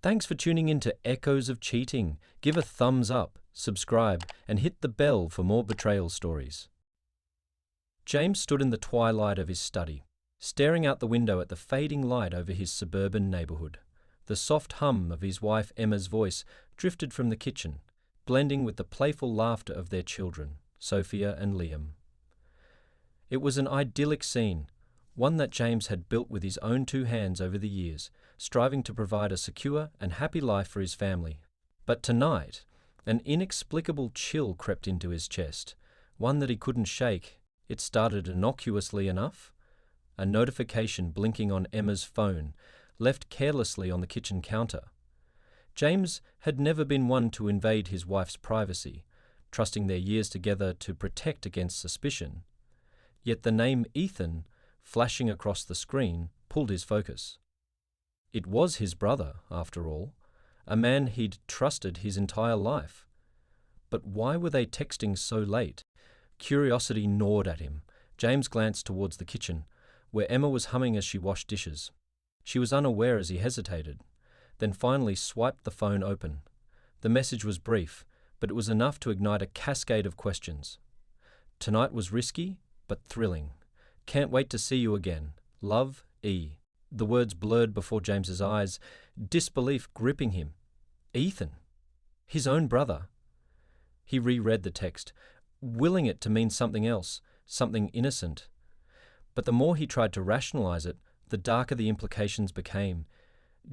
Thanks for tuning in to Echoes of Cheating. Give a thumbs up, subscribe, and hit the bell for more betrayal stories. James stood in the twilight of his study, staring out the window at the fading light over his suburban neighbourhood. The soft hum of his wife Emma's voice drifted from the kitchen, blending with the playful laughter of their children, Sophia and Liam. It was an idyllic scene, one that James had built with his own two hands over the years, striving to provide a secure and happy life for his family. But tonight, an inexplicable chill crept into his chest, one that he couldn't shake. It started innocuously enough. A notification blinking on Emma's phone, left carelessly on the kitchen counter. James had never been one to invade his wife's privacy, trusting their years together to protect against suspicion. Yet the name Ethan, flashing across the screen, pulled his focus. It was his brother, after all, a man he'd trusted his entire life. But why were they texting so late? Curiosity gnawed at him. James glanced towards the kitchen, where Emma was humming as she washed dishes. She was unaware as he hesitated, then finally swiped the phone open. The message was brief, but it was enough to ignite a cascade of questions. Tonight was risky, but thrilling. Can't wait to see you again. Love, E. The words blurred before James's eyes, disbelief gripping him. Ethan. His own brother. He reread the text, willing it to mean something else, something innocent. But the more he tried to rationalize it, the darker the implications became.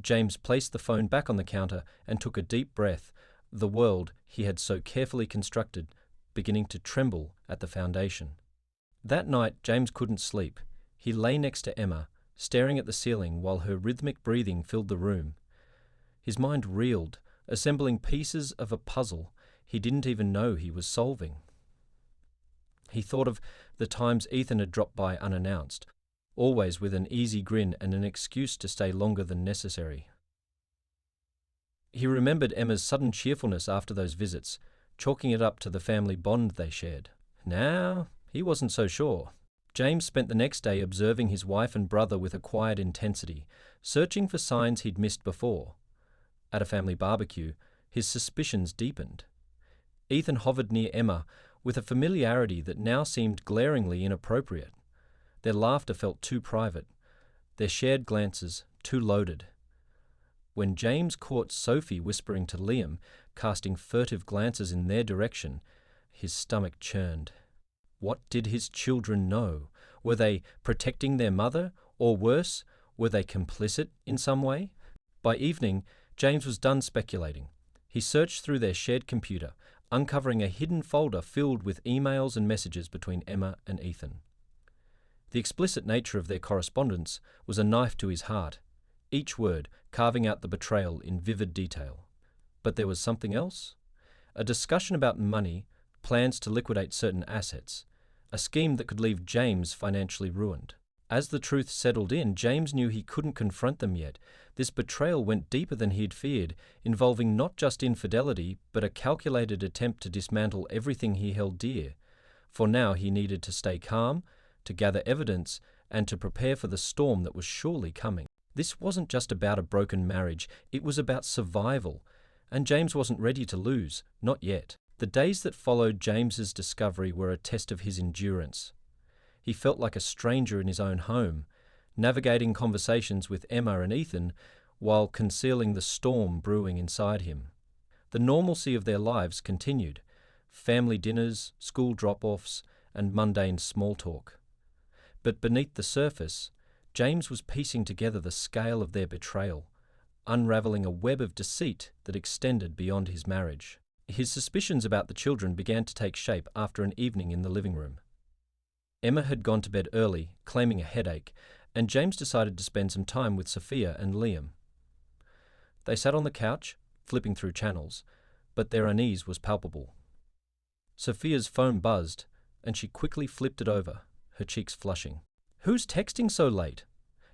James placed the phone back on the counter and took a deep breath, the world he had so carefully constructed beginning to tremble at the foundation. That night, James couldn't sleep. He lay next to Emma, staring at the ceiling while her rhythmic breathing filled the room. His mind reeled, assembling pieces of a puzzle he didn't even know he was solving. He thought of the times Ethan had dropped by unannounced, always with an easy grin and an excuse to stay longer than necessary. He remembered Emma's sudden cheerfulness after those visits, chalking it up to the family bond they shared. Now, he wasn't so sure. James spent the next day observing his wife and brother with a quiet intensity, searching for signs he'd missed before. At a family barbecue, his suspicions deepened. Ethan hovered near Emma with a familiarity that now seemed glaringly inappropriate. Their laughter felt too private, their shared glances too loaded. When James caught Sophie whispering to Liam, casting furtive glances in their direction, his stomach churned. What did his children know? Were they protecting their mother? Or worse, were they complicit in some way? By evening, James was done speculating. He searched through their shared computer, uncovering a hidden folder filled with emails and messages between Emma and Ethan. The explicit nature of their correspondence was a knife to his heart, each word carving out the betrayal in vivid detail. But there was something else? A discussion about money, plans to liquidate certain assets, a scheme that could leave James financially ruined. As the truth settled in, James knew he couldn't confront them yet. This betrayal went deeper than he'd feared, involving not just infidelity, but a calculated attempt to dismantle everything he held dear. For now he needed to stay calm, to gather evidence, and to prepare for the storm that was surely coming. This wasn't just about a broken marriage, it was about survival, and James wasn't ready to lose, not yet. The days that followed James's discovery were a test of his endurance. He felt like a stranger in his own home, navigating conversations with Emma and Ethan while concealing the storm brewing inside him. The normalcy of their lives continued: family dinners, school drop-offs, and mundane small talk. But beneath the surface, James was piecing together the scale of their betrayal, unravelling a web of deceit that extended beyond his marriage. His suspicions about the children began to take shape after an evening in the living room. Emma had gone to bed early, claiming a headache, and James decided to spend some time with Sophia and Liam. They sat on the couch, flipping through channels, but their unease was palpable. Sophia's phone buzzed, and she quickly flipped it over, her cheeks flushing. "Who's texting so late?"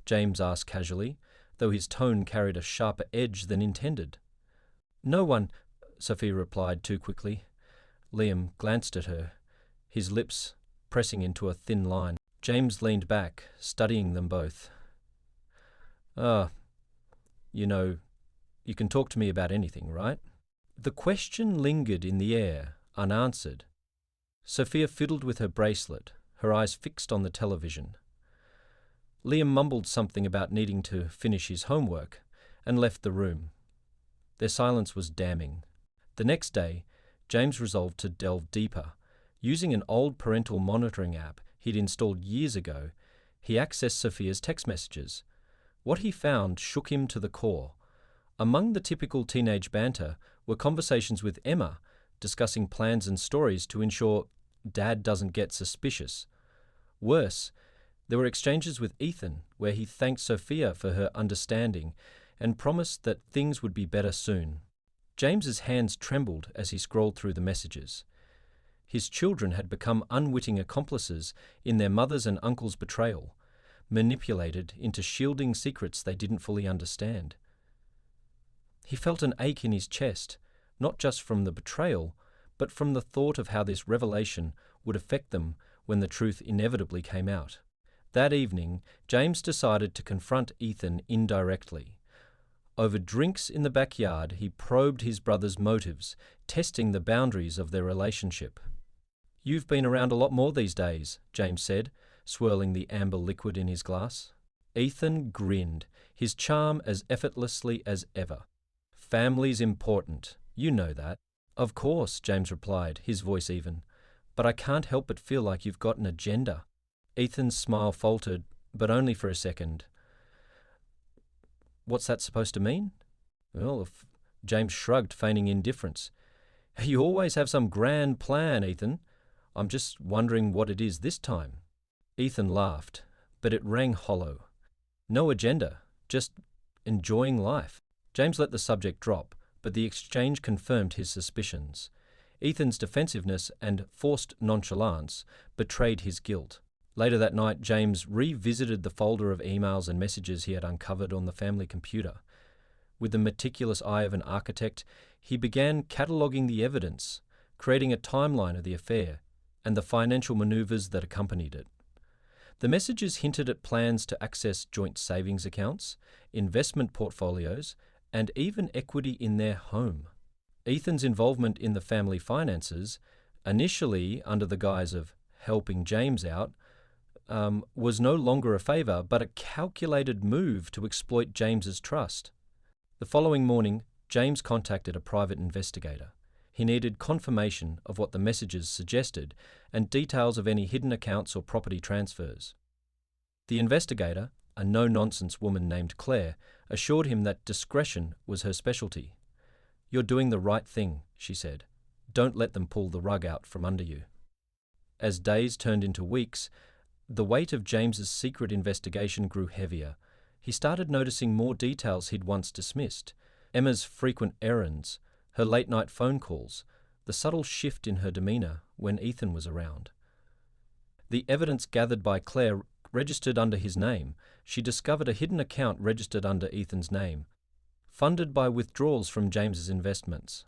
James asked casually, though his tone carried a sharper edge than intended. "No one," Sophia replied too quickly. Liam glanced at her, his lips pressing into a thin line. James leaned back, studying them both. "Ah, you know, You can talk to me about anything, right? The question lingered in the air, unanswered. Sophia fiddled with her bracelet, her eyes fixed on the television. Liam mumbled something about needing to finish his homework and left the room. Their silence was damning. The next day, James resolved to delve deeper. Using an old parental monitoring app he'd installed years ago, he accessed Sophia's text messages. What he found shook him to the core. Among the typical teenage banter were conversations with Emma, discussing plans and stories to ensure Dad doesn't get suspicious. Worse, there were exchanges with Ethan, where he thanked Sophia for her understanding and promised that things would be better soon. James's hands trembled as he scrolled through the messages. His children had become unwitting accomplices in their mother's and uncle's betrayal, manipulated into shielding secrets they didn't fully understand. He felt an ache in his chest, not just from the betrayal, but from the thought of how this revelation would affect them when the truth inevitably came out. That evening, James decided to confront Ethan indirectly. Over drinks in the backyard, he probed his brother's motives, testing the boundaries of their relationship. "You've been around a lot more these days," James said, swirling the amber liquid in his glass. Ethan grinned, his charm as effortlessly as ever. "Family's important. You know that." "Of course," James replied, his voice even. "But I can't help but feel like you've got an agenda." Ethan's smile faltered, but only for a second. "What's that supposed to mean?" "Well, James shrugged, feigning indifference. "You always have some grand plan, Ethan. I'm just wondering what it is this time." Ethan laughed, but it rang hollow. "No agenda, just enjoying life." James let the subject drop, but the exchange confirmed his suspicions. Ethan's defensiveness and forced nonchalance betrayed his guilt. Later that night, James revisited the folder of emails and messages he had uncovered on the family computer. With the meticulous eye of an architect, he began cataloguing the evidence, creating a timeline of the affair and the financial maneuvers that accompanied it. The messages hinted at plans to access joint savings accounts, investment portfolios, and even equity in their home. Ethan's involvement in the family finances, initially under the guise of helping James out, was no longer a favour, but a calculated move to exploit James's trust. The following morning, James contacted a private investigator. He needed confirmation of what the messages suggested and details of any hidden accounts or property transfers. The investigator, a no-nonsense woman named Claire, assured him that discretion was her specialty. "You're doing the right thing," she said. "Don't let them pull the rug out from under you." As days turned into weeks, the weight of James's secret investigation grew heavier. He started noticing more details he'd once dismissed. Emma's frequent errands, her late-night phone calls, the subtle shift in her demeanour when Ethan was around. The evidence gathered by Claire registered under his name. She discovered a hidden account registered under Ethan's name, funded by withdrawals from James's investments.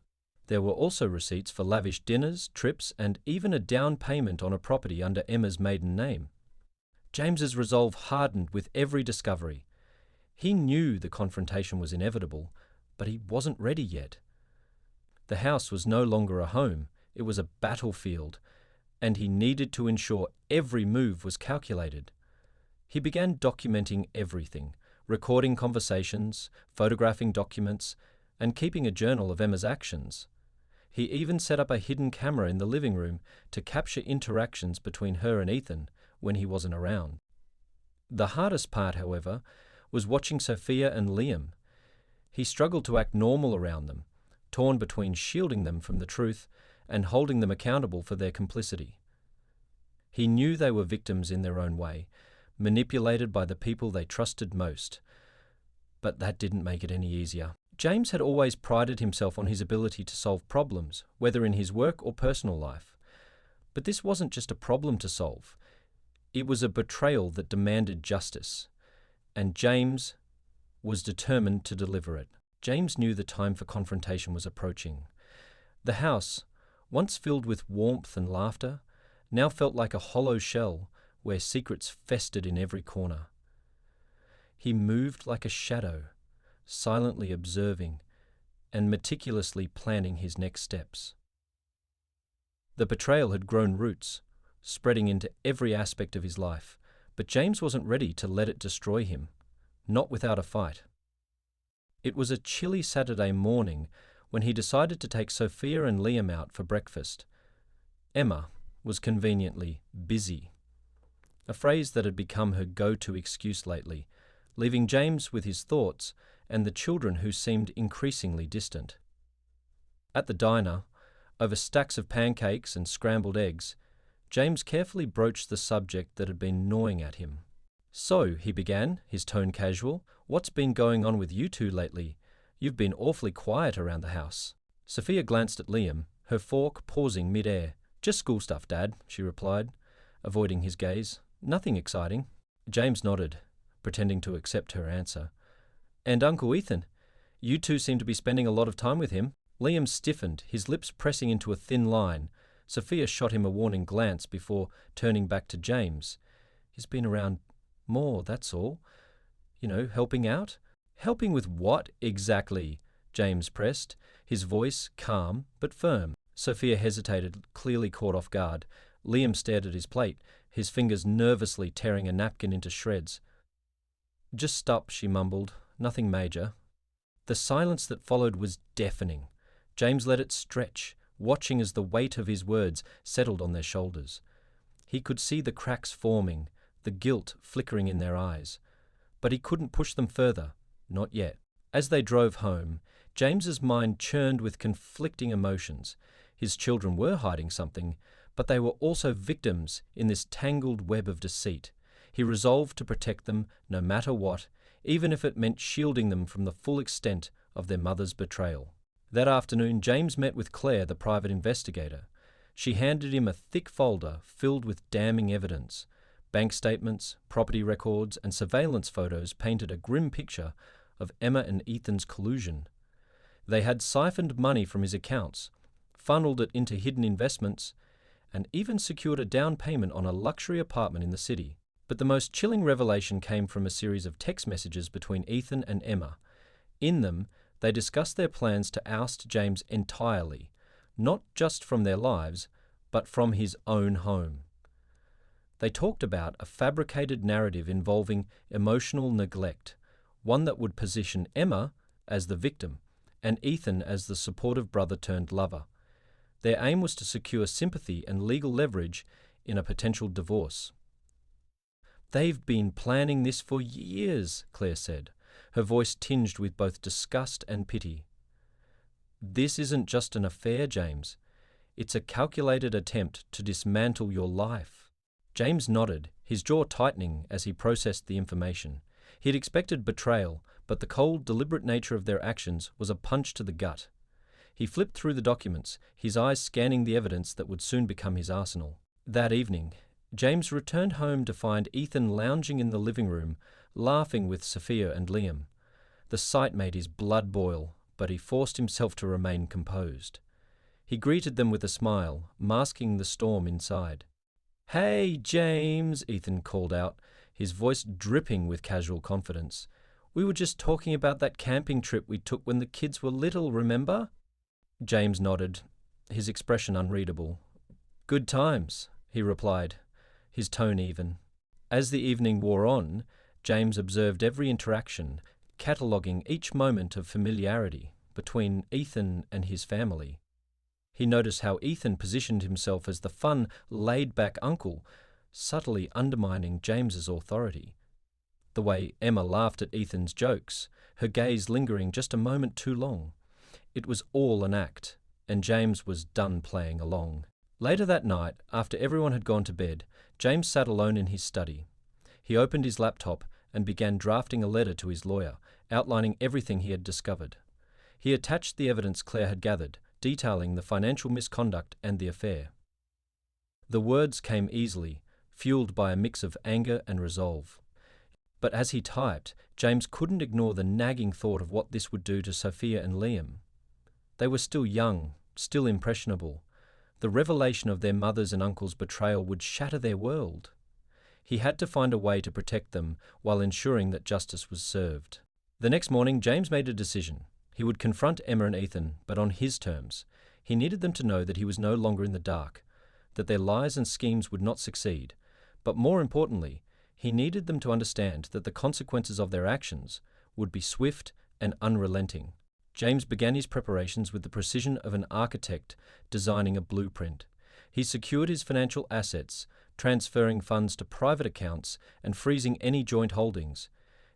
There were also receipts for lavish dinners, trips, and even a down payment on a property under Emma's maiden name. James's resolve hardened with every discovery. He knew the confrontation was inevitable, but he wasn't ready yet. The house was no longer a home, it was a battlefield, and he needed to ensure every move was calculated. He began documenting everything, recording conversations, photographing documents, and keeping a journal of Emma's actions. He even set up a hidden camera in the living room to capture interactions between her and Ethan when he wasn't around. The hardest part, however, was watching Sophia and Liam. He struggled to act normal around them, torn between shielding them from the truth and holding them accountable for their complicity. He knew they were victims in their own way, manipulated by the people they trusted most. But that didn't make it any easier. James had always prided himself on his ability to solve problems, whether in his work or personal life. But this wasn't just a problem to solve. It was a betrayal that demanded justice, and James was determined to deliver it. James knew the time for confrontation was approaching. The house, once filled with warmth and laughter, now felt like a hollow shell where secrets festered in every corner. He moved like a shadow, silently observing, and meticulously planning his next steps. The betrayal had grown roots, spreading into every aspect of his life, but James wasn't ready to let it destroy him, not without a fight. It was a chilly Saturday morning when he decided to take Sophia and Liam out for breakfast. Emma was conveniently busy, a phrase that had become her go-to excuse lately, leaving James with his thoughts and the children who seemed increasingly distant. At the diner, over stacks of pancakes and scrambled eggs, James carefully broached the subject that had been gnawing at him. "So," he began, his tone casual, "what's been going on with you two lately? You've been awfully quiet around the house." Sophia glanced at Liam, her fork pausing mid-air. "Just school stuff, Dad," she replied, avoiding his gaze. "Nothing exciting." James nodded, pretending to accept her answer. "And Uncle Ethan? You two seem to be spending a lot of time with him." Liam stiffened, his lips pressing into a thin line. Sophia shot him a warning glance before turning back to James. "He's been around more, that's all. Helping out." "Helping with what, exactly?" James pressed, his voice calm but firm. Sophia hesitated, clearly caught off guard. Liam stared at his plate, his fingers nervously tearing a napkin into shreds. "Just stop," she mumbled. "Nothing major." The silence that followed was deafening. James let it stretch, watching as the weight of his words settled on their shoulders. He could see the cracks forming, the guilt flickering in their eyes. But he couldn't push them further, not yet. As they drove home, James's mind churned with conflicting emotions. His children were hiding something, but they were also victims in this tangled web of deceit. He resolved to protect them no matter what, even if it meant shielding them from the full extent of their mother's betrayal. That afternoon, James met with Claire, the private investigator. She handed him a thick folder filled with damning evidence. Bank statements, property records, and surveillance photos painted a grim picture of Emma and Ethan's collusion. They had siphoned money from his accounts, funneled it into hidden investments, and even secured a down payment on a luxury apartment in the city. But the most chilling revelation came from a series of text messages between Ethan and Emma. In them, they discussed their plans to oust James entirely, not just from their lives, but from his own home. They talked about a fabricated narrative involving emotional neglect, one that would position Emma as the victim and Ethan as the supportive brother turned lover. Their aim was to secure sympathy and legal leverage in a potential divorce. "They've been planning this for years," Claire said, her voice tinged with both disgust and pity. "This isn't just an affair, James. It's a calculated attempt to dismantle your life." James nodded, his jaw tightening as he processed the information. He had expected betrayal, but the cold, deliberate nature of their actions was a punch to the gut. He flipped through the documents, his eyes scanning the evidence that would soon become his arsenal. That evening, James returned home to find Ethan lounging in the living room, laughing with Sophia and Liam. The sight made his blood boil, but he forced himself to remain composed. He greeted them with a smile, masking the storm inside. "Hey, James," Ethan called out, his voice dripping with casual confidence. "We were just talking about that camping trip we took when the kids were little, remember?" James nodded, his expression unreadable. "Good times," he replied, his tone even. As the evening wore on, James observed every interaction, cataloguing each moment of familiarity between Ethan and his family. He noticed how Ethan positioned himself as the fun, laid-back uncle, subtly undermining James's authority. The way Emma laughed at Ethan's jokes, her gaze lingering just a moment too long. It was all an act, and James was done playing along. Later that night, after everyone had gone to bed, James sat alone in his study. He opened his laptop and began drafting a letter to his lawyer, outlining everything he had discovered. He attached the evidence Claire had gathered, detailing the financial misconduct and the affair. The words came easily, fueled by a mix of anger and resolve. But as he typed, James couldn't ignore the nagging thought of what this would do to Sophia and Liam. They were still young, still impressionable. The revelation of their mother's and uncle's betrayal would shatter their world. He had to find a way to protect them while ensuring that justice was served. The next morning, James made a decision. He would confront Emma and Ethan, but on his terms. He needed them to know that he was no longer in the dark, that their lies and schemes would not succeed. But more importantly, he needed them to understand that the consequences of their actions would be swift and unrelenting. James began his preparations with the precision of an architect designing a blueprint. He secured his financial assets, transferring funds to private accounts and freezing any joint holdings.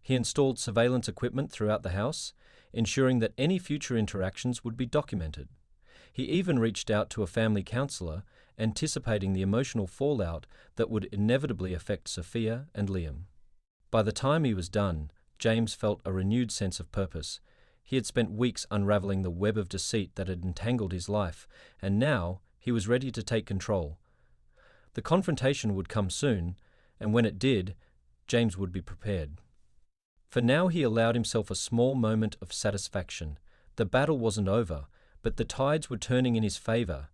He installed surveillance equipment throughout the house, ensuring that any future interactions would be documented. He even reached out to a family counselor, anticipating the emotional fallout that would inevitably affect Sophia and Liam. By the time he was done, James felt a renewed sense of purpose. He had spent weeks unraveling the web of deceit that had entangled his life, and now he was ready to take control. The confrontation would come soon, and when it did, James would be prepared. For now he allowed himself a small moment of satisfaction. The battle wasn't over, but the tides were turning in his favour,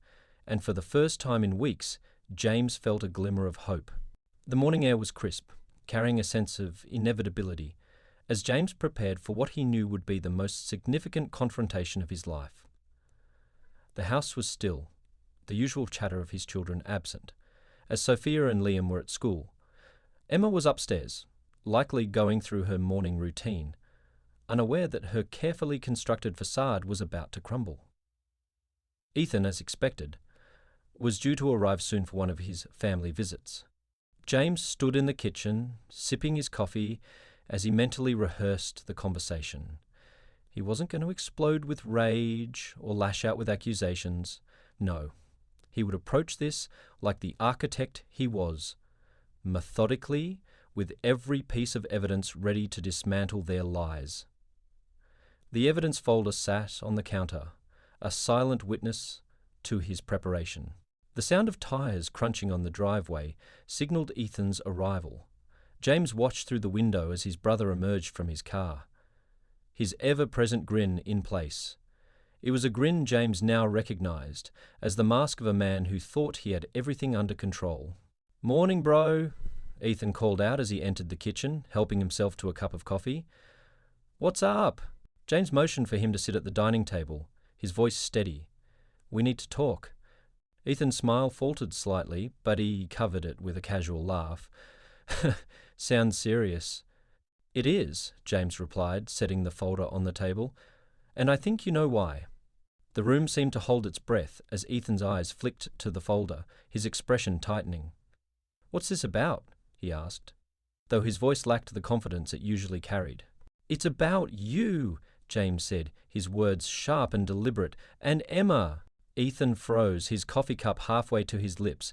and for the first time in weeks, James felt a glimmer of hope. The morning air was crisp, carrying a sense of inevitability, as James prepared for what he knew would be the most significant confrontation of his life. The house was still, the usual chatter of his children absent, as Sophia and Liam were at school. Emma was upstairs, likely going through her morning routine, unaware that her carefully constructed facade was about to crumble. Ethan, as expected, was due to arrive soon for one of his family visits. James stood in the kitchen, sipping his coffee, as he mentally rehearsed the conversation. He wasn't going to explode with rage or lash out with accusations. No, he would approach this like the architect he was, methodically, with every piece of evidence ready to dismantle their lies. The evidence folder sat on the counter, a silent witness to his preparation. The sound of tyres crunching on the driveway signalled Ethan's arrival. James watched through the window as his brother emerged from his car, his ever-present grin in place. It was a grin James now recognised as the mask of a man who thought he had everything under control. "Morning, bro," Ethan called out as he entered the kitchen, helping himself to a cup of coffee. "What's up?" James motioned for him to sit at the dining table, his voice steady. "We need to talk." Ethan's smile faltered slightly, but he covered it with a casual laugh. "Sounds serious." "It is," James replied, setting the folder on the table. "And I think you know why." The room seemed to hold its breath as Ethan's eyes flicked to the folder, his expression tightening. "What's this about?" he asked, though his voice lacked the confidence it usually carried. "It's about you," James said, his words sharp and deliberate. "And Emma." Ethan froze, his coffee cup halfway to his lips.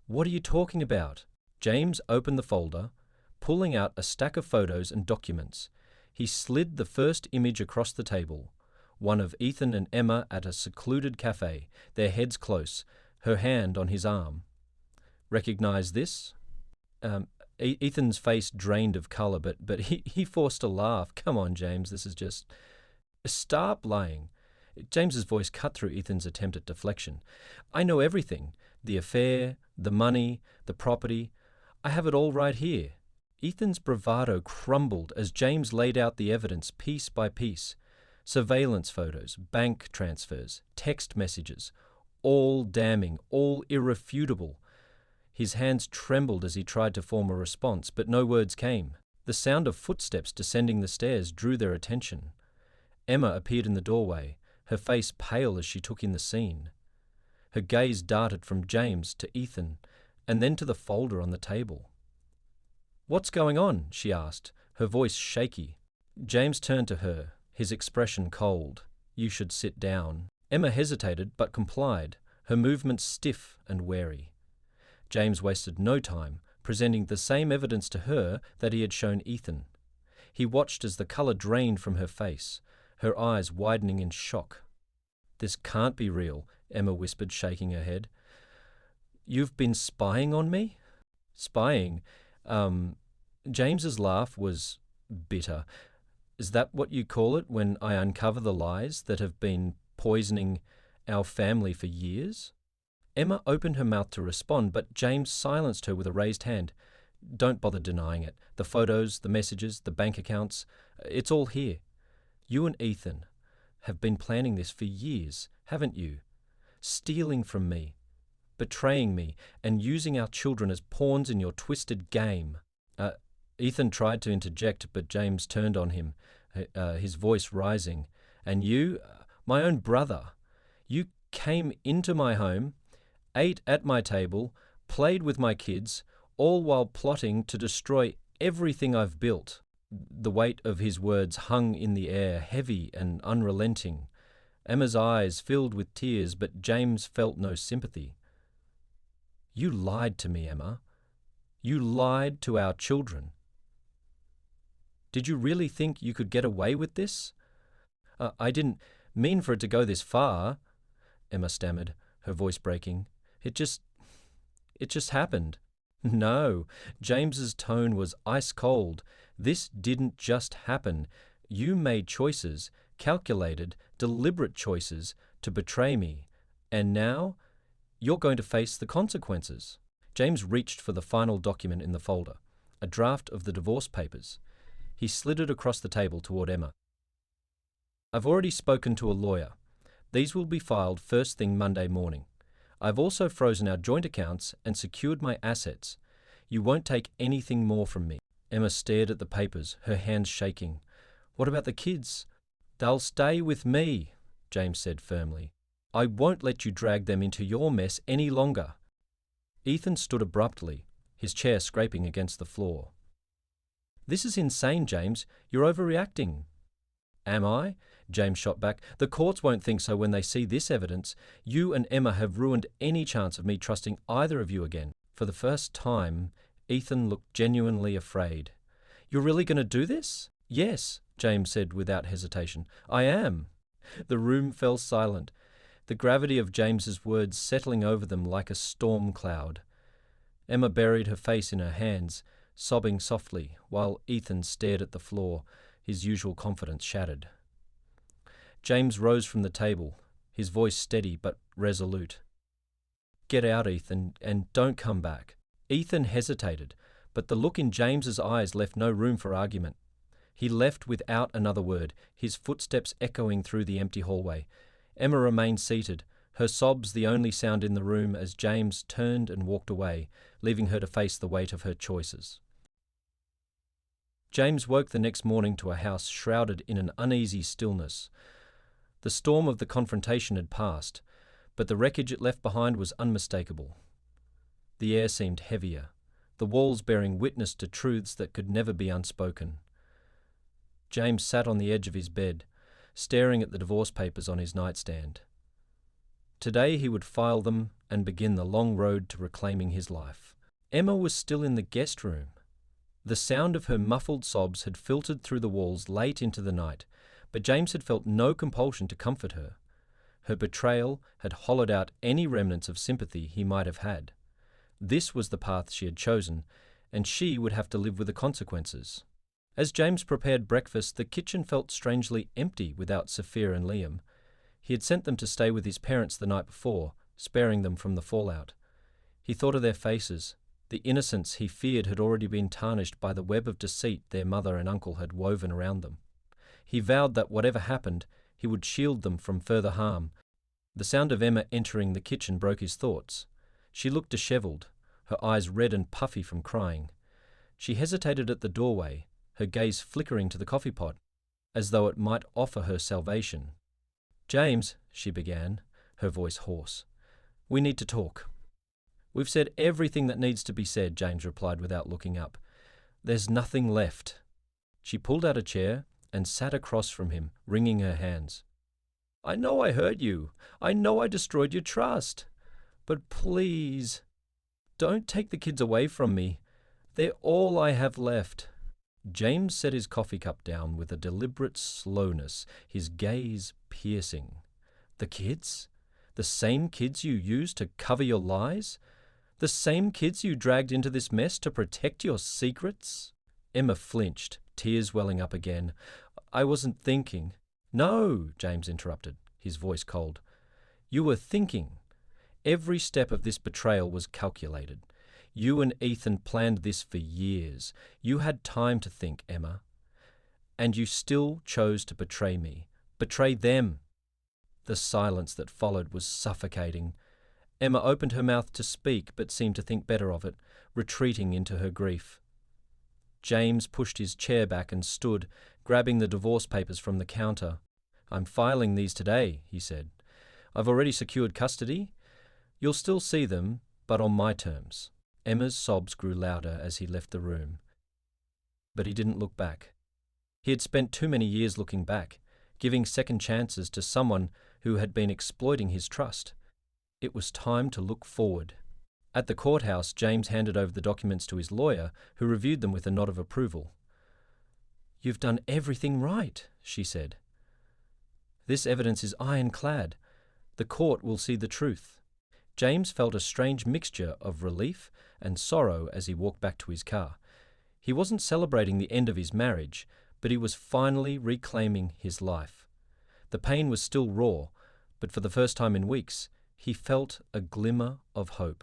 "What are you talking about?" James opened the folder, pulling out a stack of photos and documents. He slid the first image across the table, one of Ethan and Emma at a secluded cafe, their heads close, her hand on his arm. "Recognize this?" Ethan's face drained of colour, but he forced a laugh. "Come on, James, this is just..." "Stop lying." James's voice cut through Ethan's attempt at deflection. "I know everything. The affair, the money, the property. I have it all right here." Ethan's bravado crumbled as James laid out the evidence piece by piece. Surveillance photos, bank transfers, text messages, all damning, all irrefutable. His hands trembled as he tried to form a response, but no words came. The sound of footsteps descending the stairs drew their attention. Emma appeared in the doorway, her face pale as she took in the scene. Her gaze darted from James to Ethan, and then to the folder on the table. "What's going on?" she asked, her voice shaky. James turned to her, his expression cold. "You should sit down." Emma hesitated but complied, her movements stiff and wary. James wasted no time, presenting the same evidence to her that he had shown Ethan. He watched as the colour drained from her face, her eyes widening in shock. "This can't be real," Emma whispered, shaking her head. "You've been spying on me?" "Spying?" James's laugh was bitter. "Is that what you call it when I uncover the lies that have been poisoning our family for years?" Emma opened her mouth to respond, but James silenced her with a raised hand. "Don't bother denying it. The photos, the messages, the bank accounts, it's all here. You and Ethan. have been planning this for years, haven't you? Stealing from me, betraying me, and using our children as pawns in your twisted game." Ethan tried to interject, but James turned on him, his voice rising. "And you, my own brother, you came into my home, ate at my table, played with my kids, all while plotting to destroy everything I've built." The weight of his words hung in the air, heavy and unrelenting. Emma's eyes filled with tears, but James felt no sympathy. "You lied to me, Emma. You lied to our children. Did you really think you could get away with this?" I didn't mean for it to go this far," Emma stammered, her voice breaking. It just happened." "No," James's tone was ice cold. "This didn't just happen. You made choices, calculated, deliberate choices to betray me. And now you're going to face the consequences." James reached for the final document in the folder, a draft of the divorce papers. He slid it across the table toward Emma. "I've already spoken to a lawyer. These will be filed first thing Monday morning. I've also frozen our joint accounts and secured my assets. You won't take anything more from me." Emma stared at the papers, her hands shaking. "What about the kids?" "They'll stay with me," James said firmly. "I won't let you drag them into your mess any longer." Ethan stood abruptly, his chair scraping against the floor. "This is insane, James. You're overreacting." "Am I?" James shot back. "The courts won't think so when they see this evidence. You and Emma have ruined any chance of me trusting either of you again." For the first time, Ethan looked genuinely afraid. "You're really going to do this?" "Yes," James said without hesitation. "I am." The room fell silent, the gravity of James's words settling over them like a storm cloud. Emma buried her face in her hands, sobbing softly, while Ethan stared at the floor, his usual confidence shattered. James rose from the table, his voice steady but resolute. "Get out, Ethan, and don't come back." Ethan hesitated, but the look in James's eyes left no room for argument. He left without another word, his footsteps echoing through the empty hallway. Emma remained seated, her sobs the only sound in the room as James turned and walked away, leaving her to face the weight of her choices. James woke the next morning to a house shrouded in an uneasy stillness. The storm of the confrontation had passed, but the wreckage it left behind was unmistakable. The air seemed heavier, the walls bearing witness to truths that could never be unspoken. James sat on the edge of his bed, staring at the divorce papers on his nightstand. Today he would file them and begin the long road to reclaiming his life. Emma was still in the guest room. The sound of her muffled sobs had filtered through the walls late into the night, but James had felt no compulsion to comfort her. Her betrayal had hollowed out any remnants of sympathy he might have had. This was the path she had chosen, and she would have to live with the consequences. As James prepared breakfast, the kitchen felt strangely empty without Sophia and Liam. He had sent them to stay with his parents the night before, sparing them from the fallout. He thought of their faces. The innocence he feared had already been tarnished by the web of deceit their mother and uncle had woven around them. He vowed that whatever happened, he would shield them from further harm. The sound of Emma entering the kitchen broke his thoughts. She looked dishevelled, her eyes red and puffy from crying. She hesitated at the doorway, her gaze flickering to the coffee pot, as though it might offer her salvation. "James," she began, her voice hoarse, "we need to talk." "We've said everything that needs to be said," James replied without looking up. "There's nothing left." She pulled out a chair and sat across from him, wringing her hands. "I know I hurt you. I know I destroyed your trust. But please, don't take the kids away from me. They're all I have left." James set his coffee cup down with a deliberate slowness, his gaze piercing. "The kids? The same kids you used to cover your lies? The same kids you dragged into this mess to protect your secrets?" Emma flinched, tears welling up again. "I wasn't thinking." "No," James interrupted, his voice cold. "You were thinking. Every step of this betrayal was calculated. You and Ethan planned this for years. You had time to think, Emma. And you still chose to betray me. Betray them. The silence that followed was suffocating. Emma opened her mouth to speak but seemed to think better of it, retreating into her grief. James pushed his chair back and stood, grabbing the divorce papers from the counter. "I'm filing these today," he said. "I've already secured custody. You'll still see them, but on my terms." Emma's sobs grew louder as he left the room. But he didn't look back. He had spent too many years looking back, giving second chances to someone who had been exploiting his trust. It was time to look forward. At the courthouse, James handed over the documents to his lawyer, who reviewed them with a nod of approval. "You've done everything right," she said. "This evidence is ironclad. The court will see the truth." James felt a strange mixture of relief and sorrow as he walked back to his car. He wasn't celebrating the end of his marriage, but he was finally reclaiming his life. The pain was still raw, but for the first time in weeks, he felt a glimmer of hope.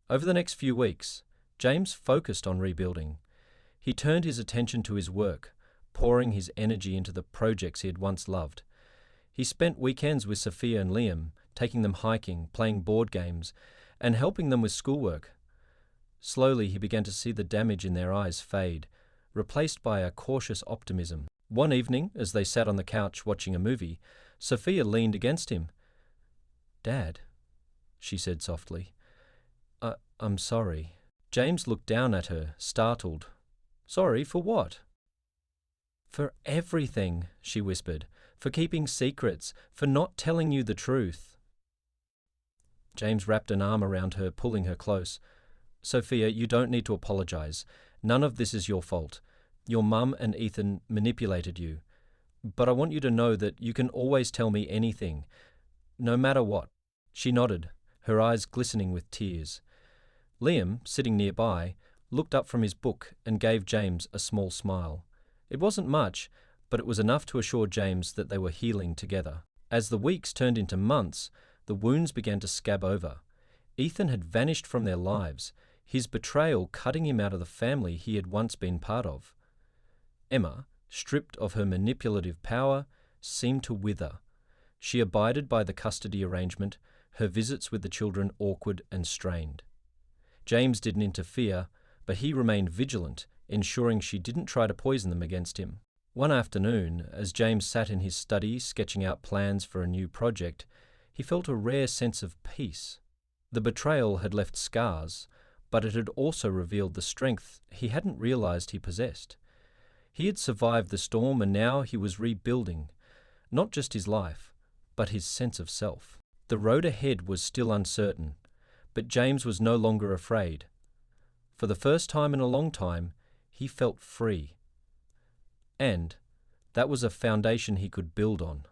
Over the next few weeks, James focused on rebuilding. He turned his attention to his work, pouring his energy into the projects he had once loved. He spent weekends with Sophia and Liam, taking them hiking, playing board games, and helping them with schoolwork. Slowly, he began to see the damage in their eyes fade, replaced by a cautious optimism. One evening, as they sat on the couch watching a movie, Sophia leaned against him. "Dad," she said softly, I'm sorry." James looked down at her, startled. "Sorry for what?" "For everything," she whispered. "For keeping secrets, for not telling you the truth." James wrapped an arm around her, pulling her close. "Sophia, you don't need to apologize. None of this is your fault. Your mum and Ethan manipulated you. But I want you to know that you can always tell me anything, no matter what." She nodded, her eyes glistening with tears. Liam, sitting nearby, looked up from his book and gave James a small smile. It wasn't much, but it was enough to assure James that they were healing together. As the weeks turned into months, the wounds began to scab over. Ethan had vanished from their lives, his betrayal cutting him out of the family he had once been part of. Emma, stripped of her manipulative power, seemed to wither. She abided by the custody arrangement, her visits with the children awkward and strained. James didn't interfere, but he remained vigilant, ensuring she didn't try to poison them against him. One afternoon, as James sat in his study sketching out plans for a new project, he felt a rare sense of peace. The betrayal had left scars, but it had also revealed the strength he hadn't realized he possessed. He had survived the storm, and now he was rebuilding, not just his life, but his sense of self. The road ahead was still uncertain, but James was no longer afraid. For the first time in a long time, he felt free. And that was a foundation he could build on.